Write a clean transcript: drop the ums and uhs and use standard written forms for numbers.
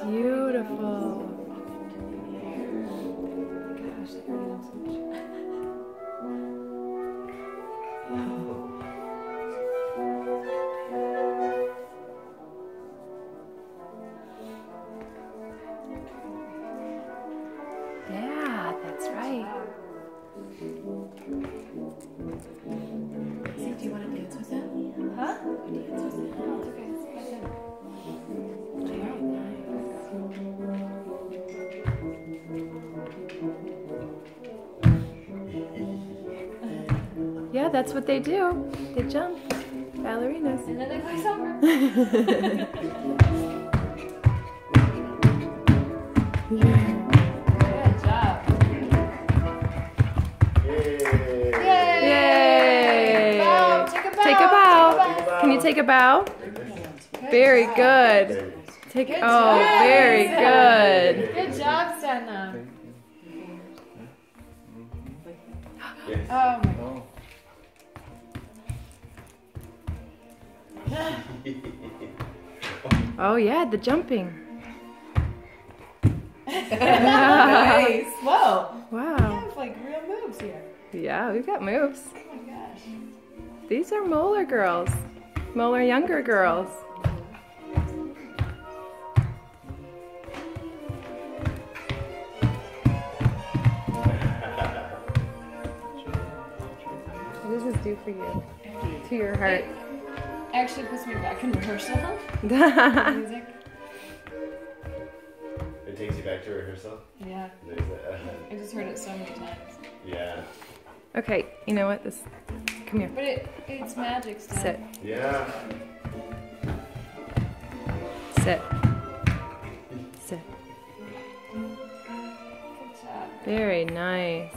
Beautiful. Gosh, I already know so much. Yeah, that's right. See, do you want to dance with him? Huh? Dance with him. Oh, it's okay. It's him. Very nice. Yeah, that's what they do. They jump. Ballerinas. And then they play soccer. Good job. Yay! Yay! Bow. Take a bow. Take a bow. Can you take a bow? Very good. Take. Good Oh, job. very good. Good job, Senna. Oh my God. Oh yeah, the jumping. Nice. Whoa. We Wow. have like real moves here. Yeah, we've got moves. Oh my gosh. These are Moeller girls. Moeller younger girls. What does this do for you? To your heart. It actually puts me back in rehearsal. Music. It takes you back to rehearsal? Yeah. There's I just heard it so many times. yeah. Okay, you know what? Come here. But it's magic stuff. Sit. Yeah. Sit. Sit. Good job. Very nice.